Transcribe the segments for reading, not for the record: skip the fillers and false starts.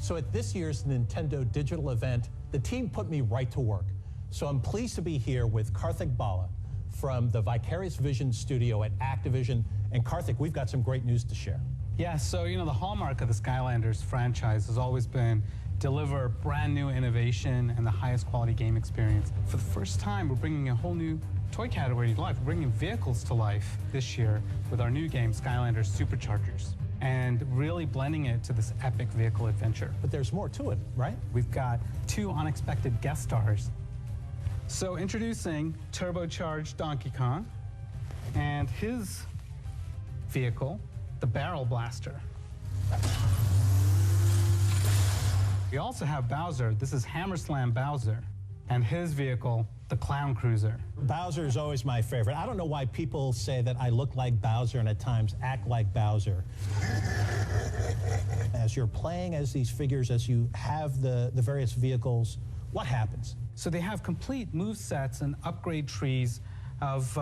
So at this year's Nintendo Digital event, the team put me right to work. So I'm pleased to be here with Karthik Bala from the Vicarious Vision studio at Activision. And Karthik, we've got some great news to share. Yeah, so the hallmark of the Skylanders franchise has always been deliver brand new innovation and the highest quality game experience. For the first time, we're bringing a whole new toy category to life. We're bringing vehicles to life this year with our new game, Skylanders Superchargers, and really blending it to this epic vehicle adventure. But there's more to it, right? We've got 2 unexpected guest stars. So introducing turbocharged Donkey Kong and his vehicle, the Barrel Blaster. We also have Bowser. This is Hammer Slam Bowser, and his vehicle, the Clown Cruiser. Bowser is always my favorite. I don't know why people say that I look like Bowser and at times act like Bowser. As you're playing as these figures, as you have the various vehicles, what happens? So they have complete move sets and upgrade trees of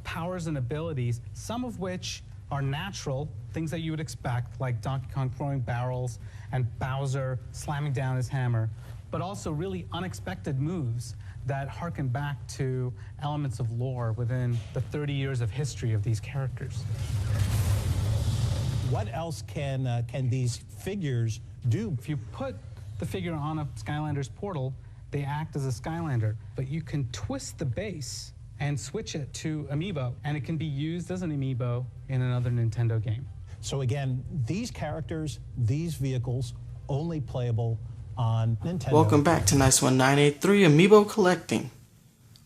powers and abilities, some of which are natural, things that you would expect, like Donkey Kong throwing barrels and Bowser slamming down his hammer, but also really unexpected moves that harken back to elements of lore within the 30 years of history of these characters. What else can these figures do? If you put the figure on a Skylanders portal, they act as a Skylander, but you can twist the base and switch it to Amiibo, and it can be used as an Amiibo in another Nintendo game. So again, these characters, these vehicles, only playable on Nintendo. Welcome back to Nice One 983 Amiibo Collecting.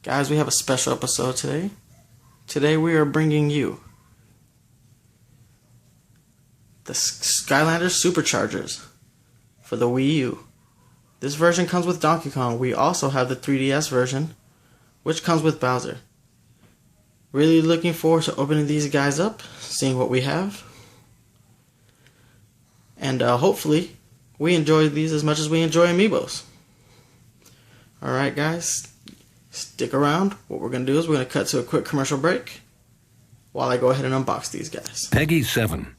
Guys, we have a special episode today. Today we are bringing you the Skylanders Superchargers for the Wii U. This version comes with Donkey Kong. We also have the 3DS version, which comes with Bowser. Really looking forward to opening these guys up, seeing what we have. And hopefully, we enjoy these as much as we enjoy Amiibos. Alright guys, stick around. What we're going to do is we're going to cut to a quick commercial break while I go ahead and unbox these guys. Peggy 7.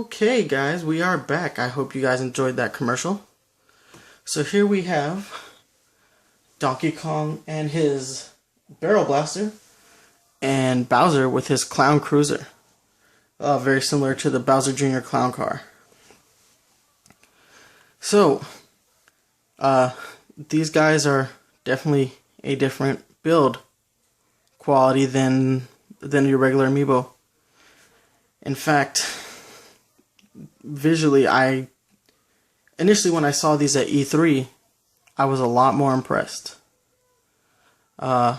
Okay guys, we are back. I hope you guys enjoyed that commercial. So here we have Donkey Kong and his Barrel Blaster, and Bowser with his Clown Cruiser. Very similar to the Bowser Jr. Clown Car. So, these guys are definitely a different build quality than your regular Amiibo. In fact, visually, initially when I saw these at E3, I was a lot more impressed. A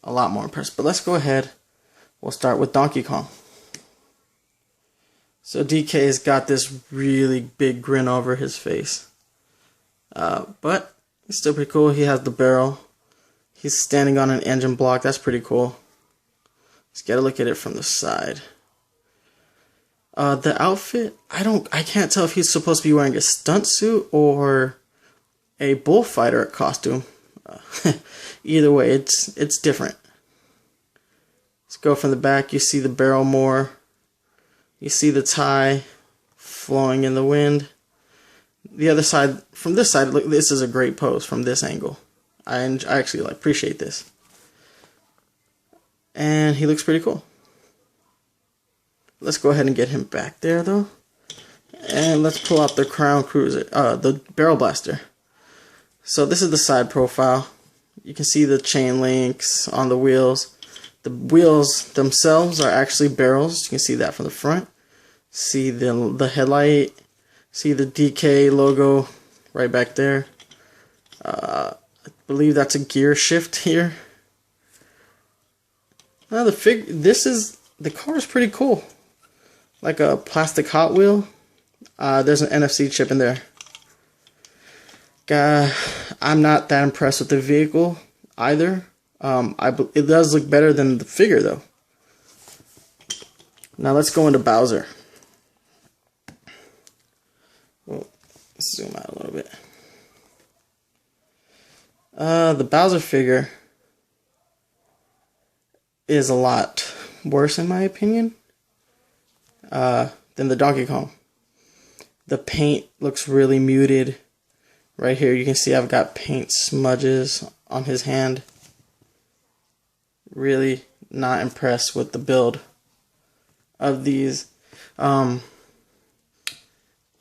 lot more impressed. But let's go ahead. We'll start with Donkey Kong. So DK's got this really big grin over his face. But he's still pretty cool. He has the barrel. He's standing on an engine block. That's pretty cool. Let's get a look at it from the side. The outfit, I can't tell if he's supposed to be wearing a stunt suit or a bullfighter costume. Either way, it's different. Let's go from the back. You see the barrel more. You see the tie flowing in the wind. The other side, from this side, look, this is a great pose from this angle. I actually appreciate this. And he looks pretty cool. Let's go ahead and get him back there, though. And let's pull out the Crown Cruiser, the Barrel Blaster. So this is the side profile. You can see the chain links on the wheels. The wheels themselves are actually barrels. You can see that from the front. See the headlight. See the DK logo right back there. I believe that's a gear shift here. Now the car is pretty cool. Like a plastic Hot Wheel. There's an NFC chip in there. I'm not that impressed with the vehicle either. It does look better than the figure though. Now let's go into Bowser. Well, let's zoom out a little bit. The Bowser figure is a lot worse in my opinion than the Donkey Kong. The paint looks really muted. Right here you can see I've got paint smudges on his hand. Really not impressed with the build of these. I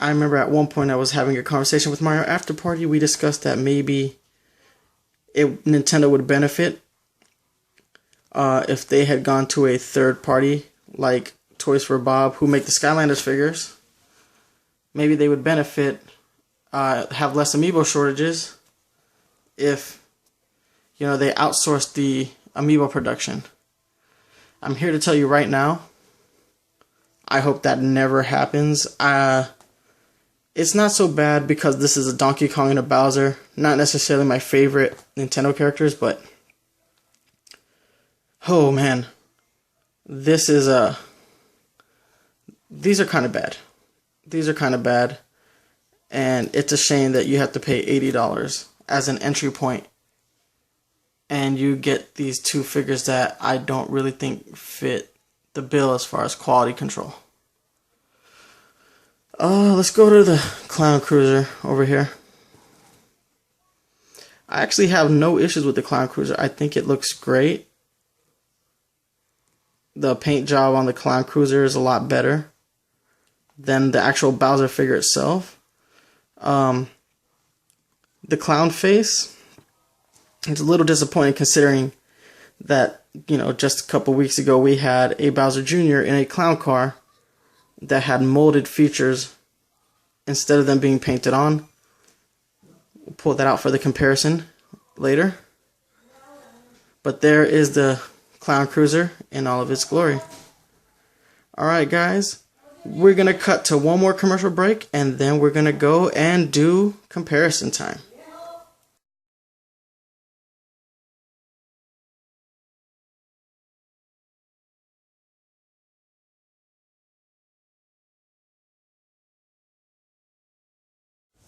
remember at one point I was having a conversation with Mario After Party. We discussed that maybe Nintendo would benefit if they had gone to a third party like Toys for Bob, who make the Skylanders figures. Maybe they would benefit, have less Amiibo shortages if, you know, they outsourced the Amiibo production. I'm here to tell you right now, I hope that never happens. It's not so bad because this is a Donkey Kong and a Bowser. Not necessarily my favorite Nintendo characters, but oh man, these are kind of bad. These are kind of bad, and it's a shame that you have to pay $80 as an entry point, and you get these two figures that I don't really think fit the bill as far as quality control. Let's go to the Clown Cruiser over here. I actually have no issues with the Clown Cruiser. I think it looks great. The paint job on the Clown Cruiser is a lot better than the actual Bowser figure itself. The clown face, it's a little disappointing considering that, you know, just a couple weeks ago we had a Bowser Jr. in a clown car that had molded features instead of them being painted on. We'll pull that out for the comparison later. But there is the Clown Cruiser in all of its glory. Alright guys, we're going to cut to one more commercial break and then we're going to go and do comparison time.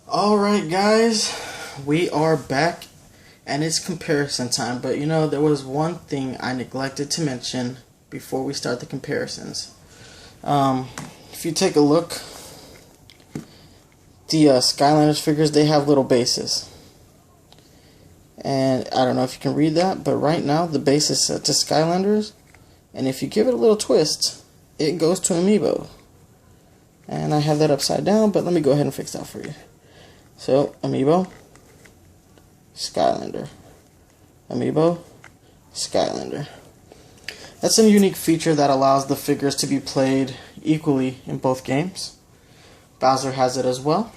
Alright guys, we are back and it's comparison time, but you know, there was one thing I neglected to mention before we start the comparisons. If you take a look, the Skylanders figures, they have little bases. And I don't know if you can read that, but right now the base is set to Skylanders, and if you give it a little twist, it goes to Amiibo. And I have that upside down, but let me go ahead and fix that for you. So, Amiibo, Skylander, Amiibo, Skylander. That's a unique feature that allows the figures to be played equally in both games. Bowser has it as well.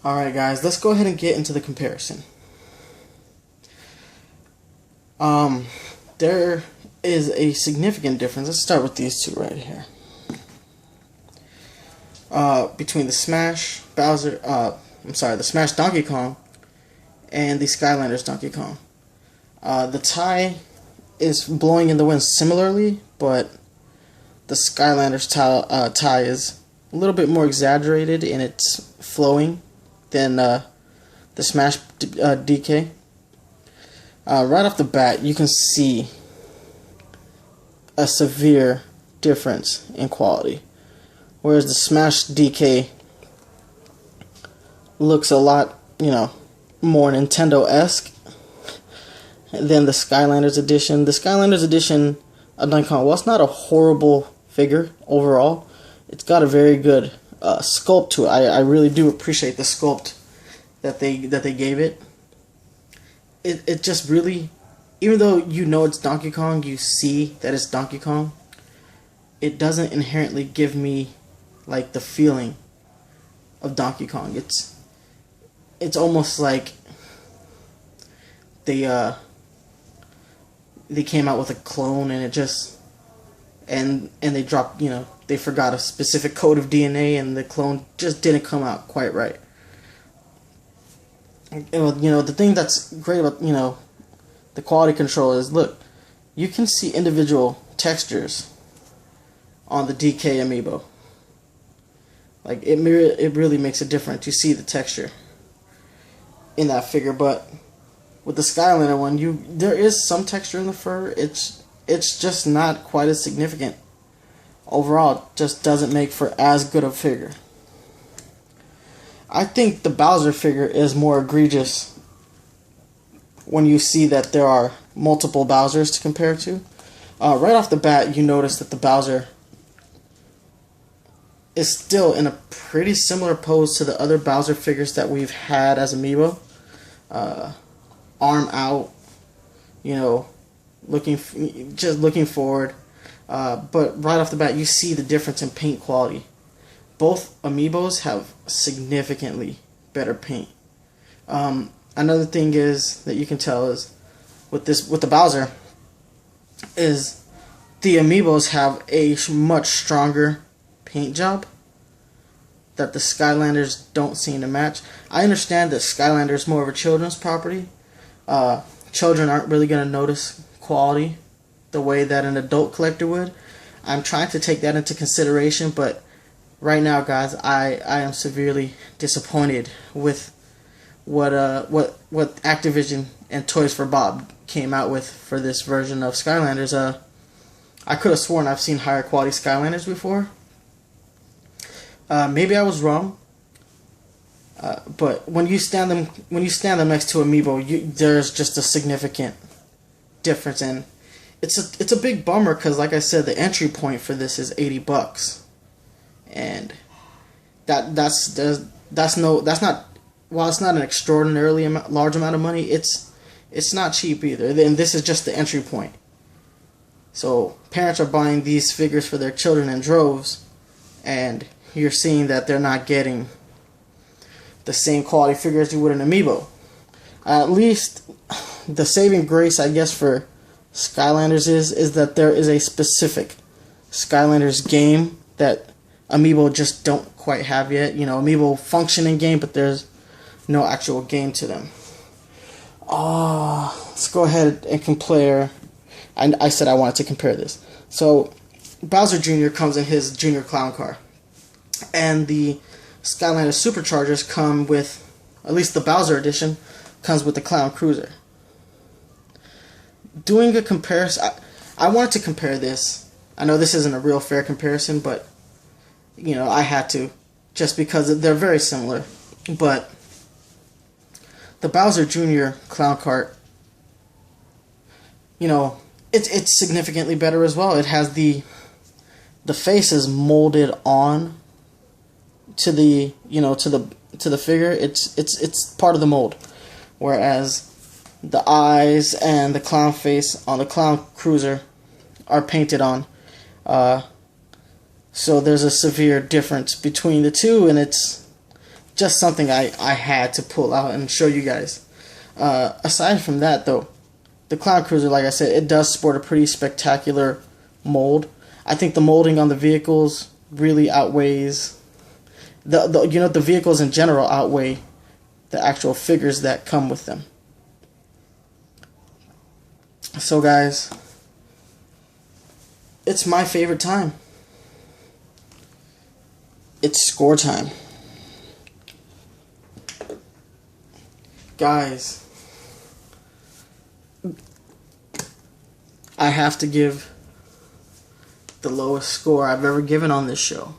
Alright guys, let's go ahead and get into the comparison. There is a significant difference. Let's start with these two right here. Between the Smash the Smash Donkey Kong and the Skylanders Donkey Kong. The tie is blowing in the wind similarly, but the Skylanders tie is a little bit more exaggerated in its flowing than the Smash DK. Right off the bat, you can see a severe difference in quality. Whereas the Smash DK looks a lot, you know, more Nintendo-esque than the Skylanders edition. The Skylanders edition of Donkey Kong, while it's not a horrible figure overall, it's got a very good sculpt to it. I really do appreciate the sculpt that they gave it. it just really, even though you know it's Donkey Kong, you see that it's Donkey Kong, it doesn't inherently give me like the feeling of Donkey Kong. It's almost like they came out with a clone, and it just and they dropped, they forgot a specific code of DNA, and the clone just didn't come out quite right. The thing that's great about the quality control is, look, you can see individual textures on the DK amiibo. Like it really makes a difference. You see the texture in that figure, but with the Skylander one, there is some texture in the fur. It's just not quite as significant. Overall, it just doesn't make for as good a figure. I think the Bowser figure is more egregious when you see that there are multiple Bowsers to compare to. Right off the bat, you notice that the Bowser is still in a pretty similar pose to the other Bowser figures that we've had as Amiibo. Arm out, looking forward. But right off the bat, you see the difference in paint quality. Both Amiibos have significantly better paint. Another thing is that you can tell is with the Bowser is the Amiibos have a much stronger paint job that the Skylanders don't seem to match. I understand that Skylanders is more of a children's property. Children aren't really going to notice quality the way that an adult collector would. I'm trying to take that into consideration, but right now, guys, I am severely disappointed with what Activision and Toys for Bob came out with for this version of Skylanders. I could have sworn I've seen higher quality Skylanders before. Maybe I was wrong. But when you stand them next to Amiibo, there's just a significant difference, and it's a big bummer because, like I said, the entry point for this is $80, and that's not, while it's not an extraordinarily large amount of money, it's not cheap either. And this is just the entry point. So parents are buying these figures for their children in droves, and you're seeing that they're not getting the same quality figure as you would an Amiibo. At least the saving grace, I guess, for Skylanders is that there is a specific Skylanders game that Amiibo just don't quite have yet. Amiibo function in game, but there's no actual game to them. Let's go ahead and compare. I said I wanted to compare this. So Bowser Jr. comes in his Junior Clown car, and the Skylanders Superchargers come with, at least the Bowser edition, comes with the Clown Cruiser. Doing a comparison, I wanted to compare this. I know this isn't a real fair comparison, but I had to, just because they're very similar. But the Bowser Jr. Clown Cart, it's significantly better as well. It has the face is molded on to the to the figure. It's part of the mold, whereas the eyes and the clown face on the Clown Cruiser are painted on. So there's a severe difference between the two, and it's just something I had to pull out and show you guys. Aside from that, though, the Clown Cruiser, like I said, it does sport a pretty spectacular mold. I think the molding on the vehicles really outweighs the vehicles in general outweigh the actual figures that come with them. So guys, it's my favorite time. It's score time. Guys, I have to give the lowest score I've ever given on this show.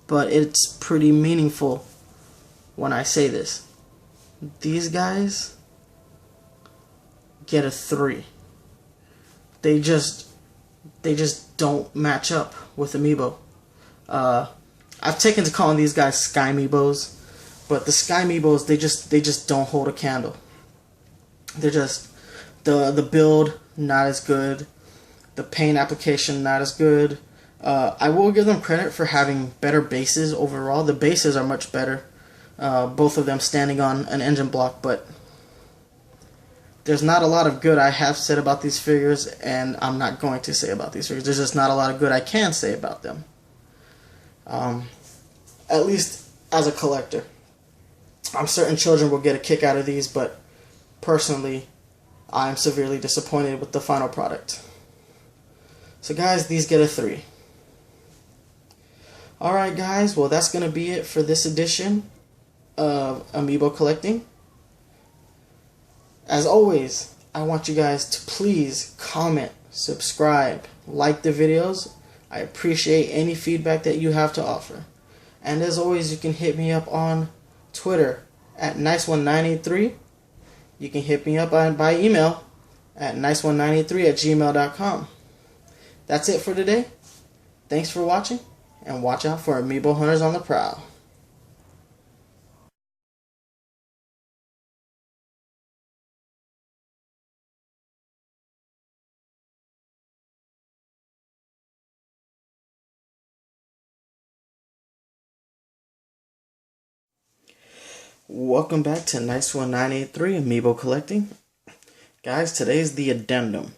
But it's pretty meaningful when I say this. These guys get a 3. They just don't match up with Amiibo. I've taken to calling these guys Sky Amiibos, but the Sky Amiibos, they just don't hold a candle. They're just the build not as good, the paint application not as good. I will give them credit for having better bases overall. The bases are much better, both of them standing on an engine block, but there's not a lot of good I have said about these figures, and I'm not going to say about these figures. There's just not a lot of good I can say about them. At least as a collector. I'm certain children will get a kick out of these, but personally, I am severely disappointed with the final product. So guys, these get a 3. Alright guys, well that's going to be it for this edition of Amiibo collecting. As always, I want you guys to please comment, subscribe, like the videos. I appreciate any feedback that you have to offer. And as always, you can hit me up on Twitter at nice1983. You can hit me up by email at nice1983@gmail.com. That's it for today. Thanks for watching, and watch out for Amiibo hunters on the prowl. Welcome back to Nice1983 Amiibo collecting. Guys, today's the addendum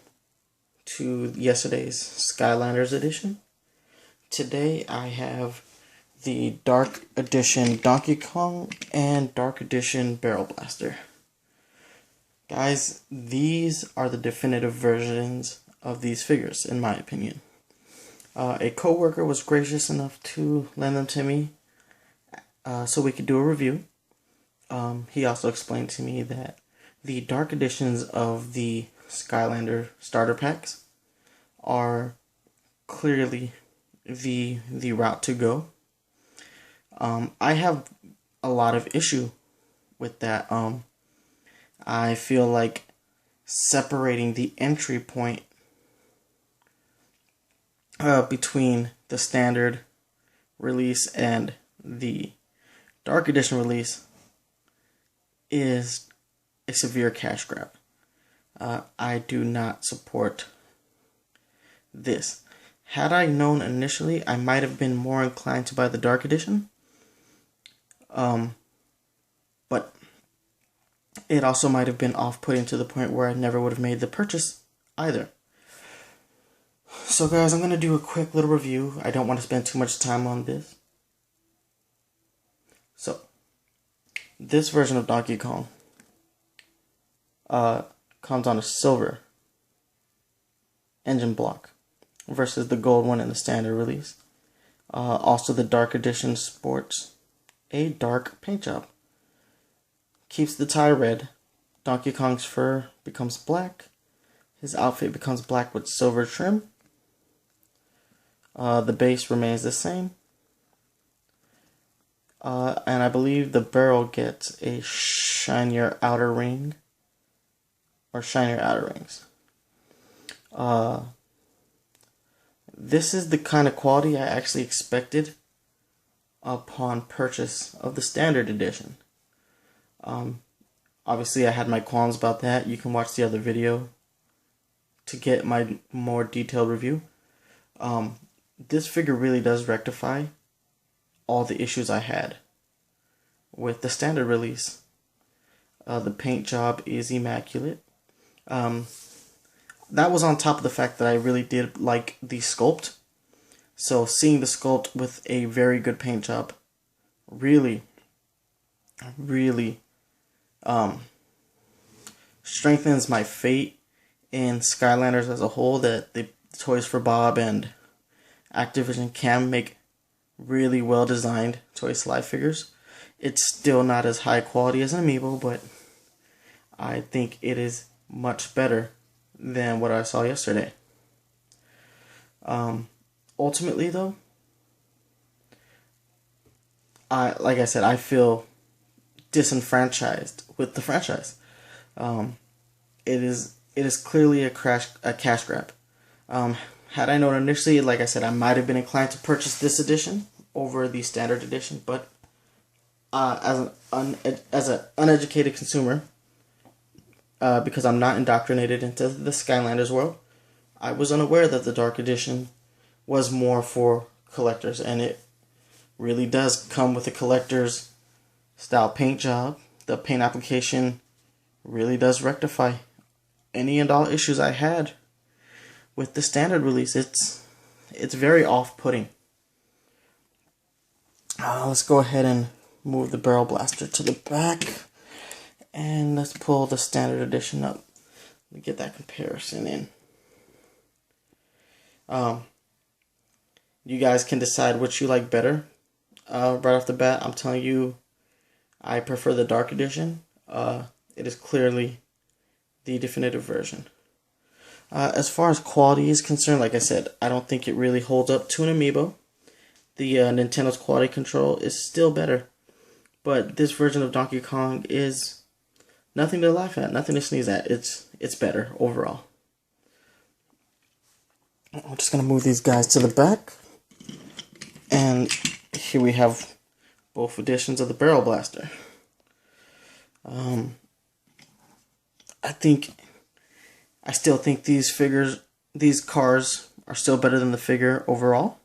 to yesterday's Skylanders edition. Today I have the Dark Edition Donkey Kong and Dark Edition Barrel Blaster. Guys, these are the definitive versions of these figures, in my opinion. A coworker was gracious enough to lend them to me so we could do a review. He also explained to me that the Dark Editions of the Skylander starter packs are clearly the route to go. I have a lot of issue with that. I feel like separating the entry point between the standard release and the Dark Edition release is a severe cash grab. I do not support this. Had I known initially, I might have been more inclined to buy the Dark Edition. But it also might have been off-putting to the point where I never would have made the purchase either. So guys, I'm going to do a quick little review. I don't want to spend too much time on this. So, this version of Donkey Kong comes on a silver engine block versus the gold one in the standard release. Also, the Dark Edition sports a dark paint job. Keeps the tie red. Donkey Kong's fur becomes black. His outfit becomes black with silver trim. The base remains the same. And I believe the barrel gets a shinier outer ring. Or shinier outer rings. This is the kind of quality I actually expected upon purchase of the standard edition. Obviously I had my qualms about that. You can watch the other video to get my more detailed review. This figure really does rectify all the issues I had with the standard release. The paint job is immaculate. That was on top of the fact that I really did like the sculpt. So seeing the sculpt with a very good paint job really strengthens my faith in Skylanders as a whole, that the Toys for Bob and Activision can make really well designed Toy Slide figures. It's still not as high quality as an Amiibo, but I think it is much better than what I saw yesterday. Ultimately though, like I said, I feel disenfranchised with the franchise. It is clearly a cash grab. Had I known initially, like I said, I might have been inclined to purchase this edition over the standard edition, but as an uneducated consumer, because I'm not indoctrinated into the Skylanders world, I was unaware that the Dark Edition was more for collectors, and it really does come with a collector's style paint job. The paint application really does rectify any and all issues I had with the standard release. It's very off-putting. Let's go ahead and move the barrel blaster to the back, and let's pull the standard edition up. Let me get that comparison in. You guys can decide which you like better. Right off the bat, I'm telling you, I prefer the Dark Edition. It is clearly the definitive version. As far as quality is concerned, like I said, I don't think it really holds up to an Amiibo. The Nintendo's quality control is still better, but this version of Donkey Kong is nothing to laugh at, nothing to sneeze at. It's better overall. I'm just gonna move these guys to the back, and here we have both editions of the Barrel Blaster. I still think these cars are still better than the figure overall.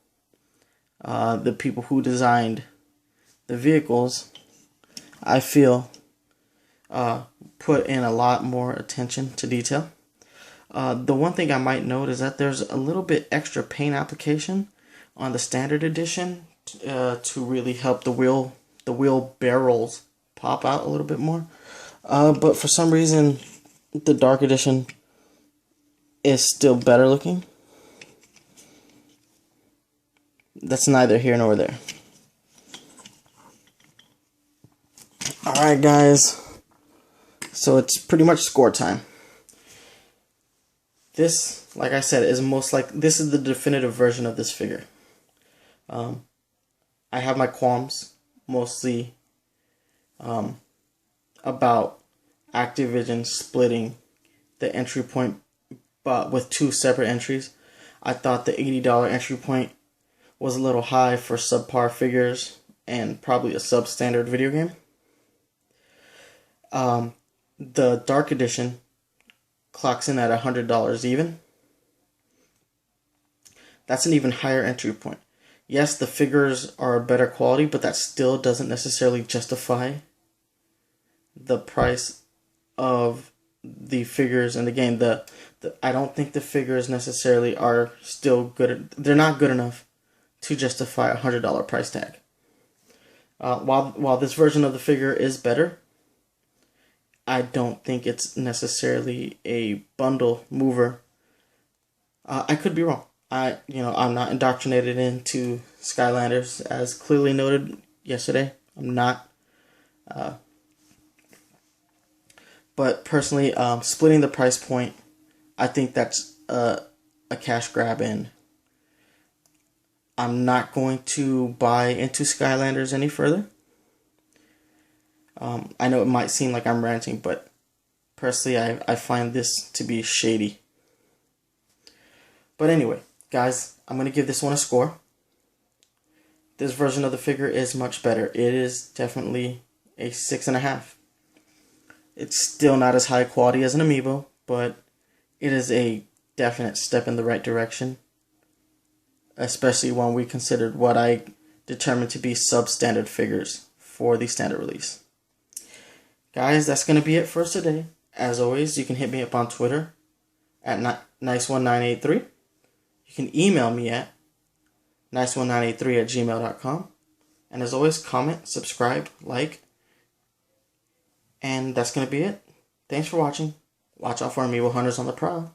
The people who designed the vehicles, I feel, put in a lot more attention to detail. The one thing I might note is that there's a little bit extra paint application on the standard edition to really help the wheel barrels pop out a little bit more. But for some reason, the Dark Edition is still better looking. That's neither here nor there. Alright guys, so it's pretty much score time. This, like I said, is this is the definitive version of this figure. I have my qualms mostly about Activision splitting the entry point but with two separate entries. I thought the $80 entry point was a little high for subpar figures and probably a substandard video game. The Dark Edition clocks in at $100 even. That's an even higher entry point. Yes, the figures are better quality, but that still doesn't necessarily justify the price of the figures in the game. I don't think the figures necessarily are still good. They're not good enough to justify a $100 price tag. While this version of the figure is better, I don't think it's necessarily a bundle mover. I could be wrong. I'm not indoctrinated into Skylanders, as clearly noted yesterday. I'm not. But personally, splitting the price point, I think that's a cash grab, and I'm not going to buy into Skylanders any further. I know it might seem like I'm ranting, but personally, I find this to be shady. But anyway, guys, I'm going to give this one a score. This version of the figure is much better. It is definitely a 6.5. It's still not as high quality as an Amiibo, but it is a definite step in the right direction, especially when we considered what I determined to be substandard figures for the standard release. Guys, that's going to be it for us today. As always, you can hit me up on Twitter at nice1983. You can email me at nice1983@gmail.com. And as always, comment, subscribe, like. And that's going to be it. Thanks for watching. Watch out for Amiibo hunters on the prowl.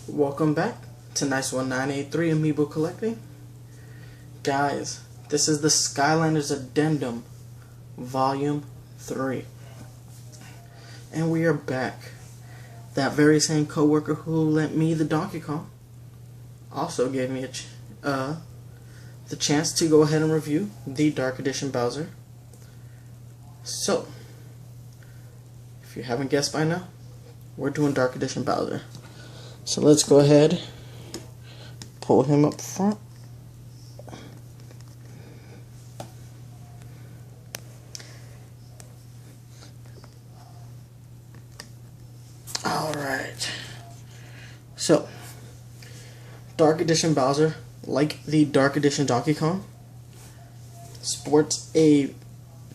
Welcome back to Nice1983 Amiibo Collecting. Guys, this is the Skylanders Addendum Volume 3. And we are back. That very same coworker who lent me the Donkey Kong also gave me the chance to go ahead and review the Dark Edition Bowser. So, if you haven't guessed by now, we're doing Dark Edition Bowser. So let's go ahead, pull him up front. Alright. So, Dark Edition Bowser, like the Dark Edition Donkey Kong, sports a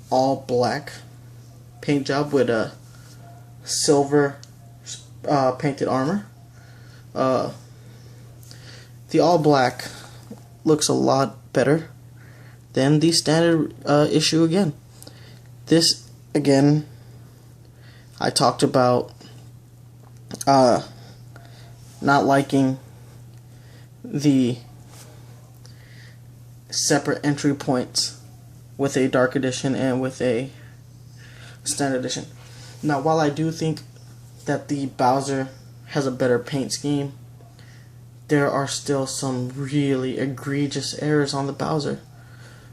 all black paint job with a silver painted armor. The all black looks a lot better than the standard issue again. This, again, I talked about not liking the separate entry points with a Dark Edition and with a Standard Edition. Now, while I do think that the Bowser has a better paint scheme, there are still some really egregious errors on the Bowser.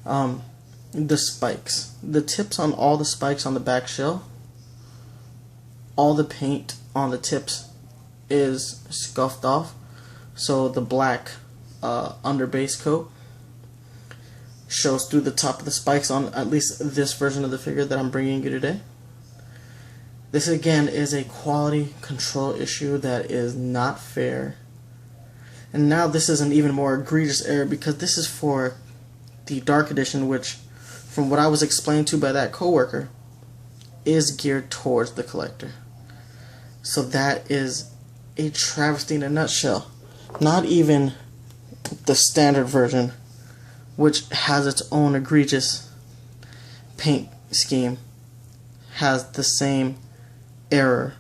The spikes. The tips on all the spikes on the back shell, all the paint on the tips is scuffed off, so the black under base coat shows through the top of the spikes on at least this version of the figure that I'm bringing you today. This again is a quality control issue that is not fair. And now this is an even more egregious error because this is for the Dark Edition, which, from what I was explained to by that coworker, is geared towards the collector. So that is a travesty in a nutshell. Not even the standard version, which has its own egregious paint scheme, has the same error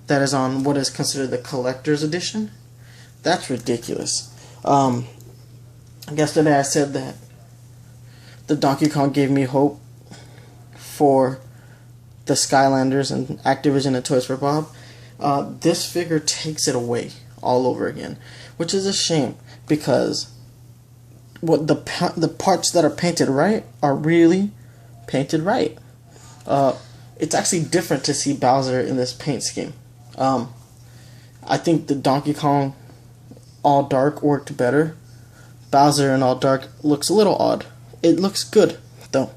that is on what is considered the collector's edition. That's ridiculous. Yesterday I said that the Donkey Kong gave me hope for the Skylanders and Activision and Toys for Bob. This figure takes it away all over again, which is a shame because what the parts that are painted right are really painted right. It's actually different to see Bowser in this paint scheme. I think the Donkey Kong all dark worked better. Bowser in all dark looks a little odd. It looks good though.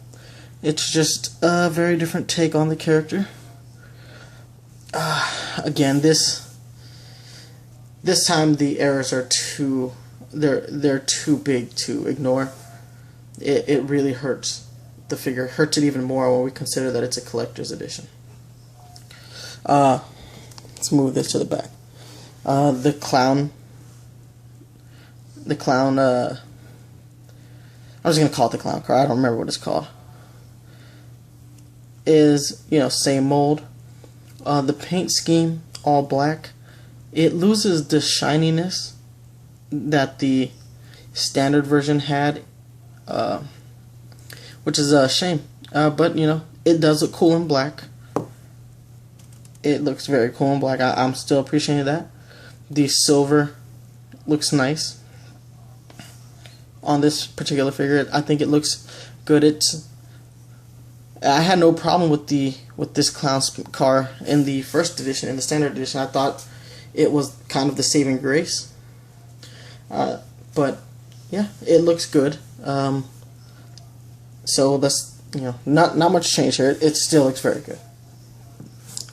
It's just a very different take on the character. Again, this time the errors are they're too big to ignore. It really hurts the figure. Hurts it even more when we consider that it's a collector's edition. Let's move this to the back. The clown. I'm just gonna call it the clown car. I don't remember what it's called. Is, same mold. The paint scheme, all black. It loses the shininess that the standard version had, which is a shame. But, it does look cool in black. It looks very cool in black. I'm still appreciating that. The silver looks nice on this particular figure. I think it looks good. I had no problem with this clown's car in the first edition. In the standard edition, I thought it was kind of the saving grace. But yeah, it looks good. So that's not much change here. It still looks very good.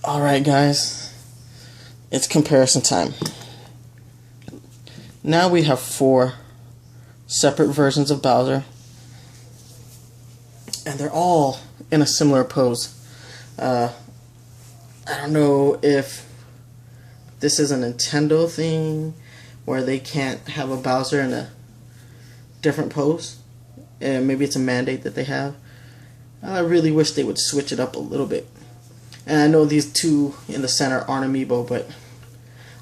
All right, guys, it's comparison time. Now we have 4 separate versions of Bowser, and they're all in a similar pose. I don't know if this is a Nintendo thing where they can't have a Bowser in a different pose, and maybe it's a mandate that they have. I really wish they would switch it up a little bit. And I know these 2 in the center aren't Amiibo, but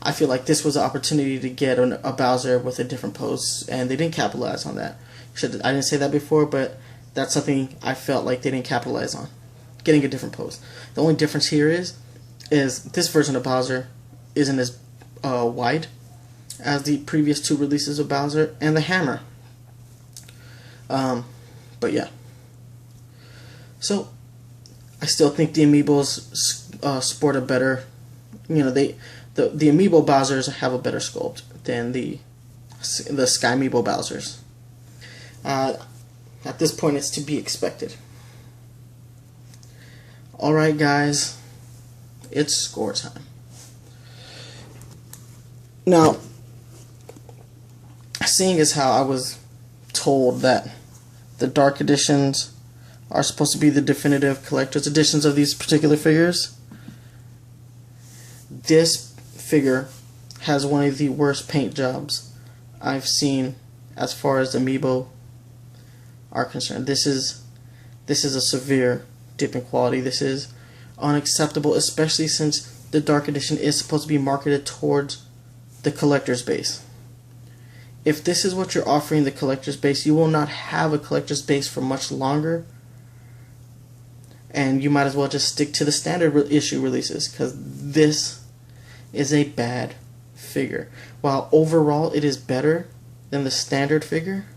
I feel like this was an opportunity to get a Bowser with a different pose, and they didn't capitalize on that. I didn't say that before, but that's something I felt like they didn't capitalize on, getting a different pose. The only difference here is this version of Bowser isn't as wide as the previous 2 releases of Bowser, and the hammer. But yeah. So, I still think the Amiibos sport a better, the Amiibo Bowsers have a better sculpt than the Sky Amiibo Bowsers. At this point, it's to be expected. Alright guys, it's score time. Now, seeing as how I was told that the Dark Editions are supposed to be the definitive collector's editions of these particular figures, this figure has one of the worst paint jobs I've seen as far as Amiibo are concerned. This is a severe dip in quality. This is unacceptable, especially since the Dark Edition is supposed to be marketed towards the collector's base. If this is what you're offering the collector's base, you will not have a collector's base for much longer, and you might as well just stick to the standard issue releases, because this is a bad figure. While overall it is better than the standard figure,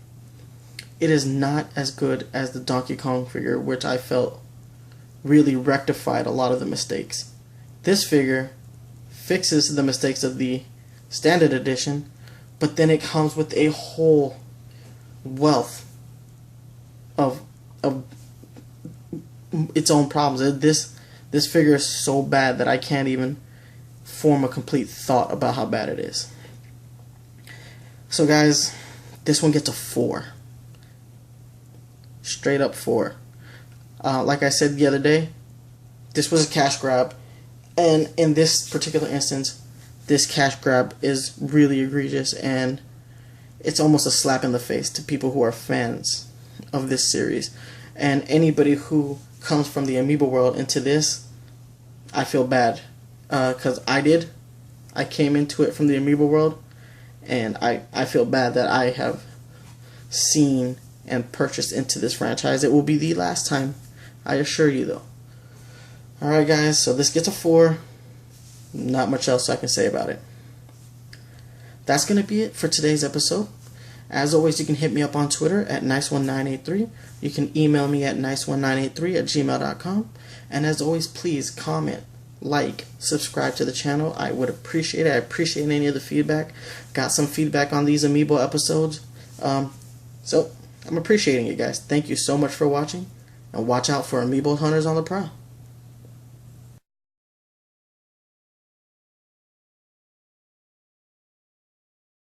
it is not as good as the Donkey Kong figure, which I felt really rectified a lot of the mistakes. This figure fixes the mistakes of the standard edition, but then it comes with a whole wealth of its own problems. This figure is so bad that I can't even form a complete thought about how bad it is. So guys, this one gets a 4. Straight up 4. Like I said the other day, this was a cash grab, and in this particular instance, this cash grab is really egregious, and it's almost a slap in the face to people who are fans of this series. And anybody who comes from the Amiibo world into this, I feel bad, because I came into it from the Amiibo world, and I feel bad that I have seen and purchased into this franchise. It will be the last time, I assure you though. Alright guys, so this gets a 4. Not much else I can say about it. That's going to be it for today's episode. As always, you can hit me up on Twitter at nice1983. You can email me at nice1983@gmail.com. And as always, please comment, like, subscribe to the channel. I would appreciate it. I appreciate any of the feedback. Got some feedback on these Amiibo episodes. So I'm appreciating it, guys. Thank you so much for watching. And watch out for Amiibo hunters on the prowl.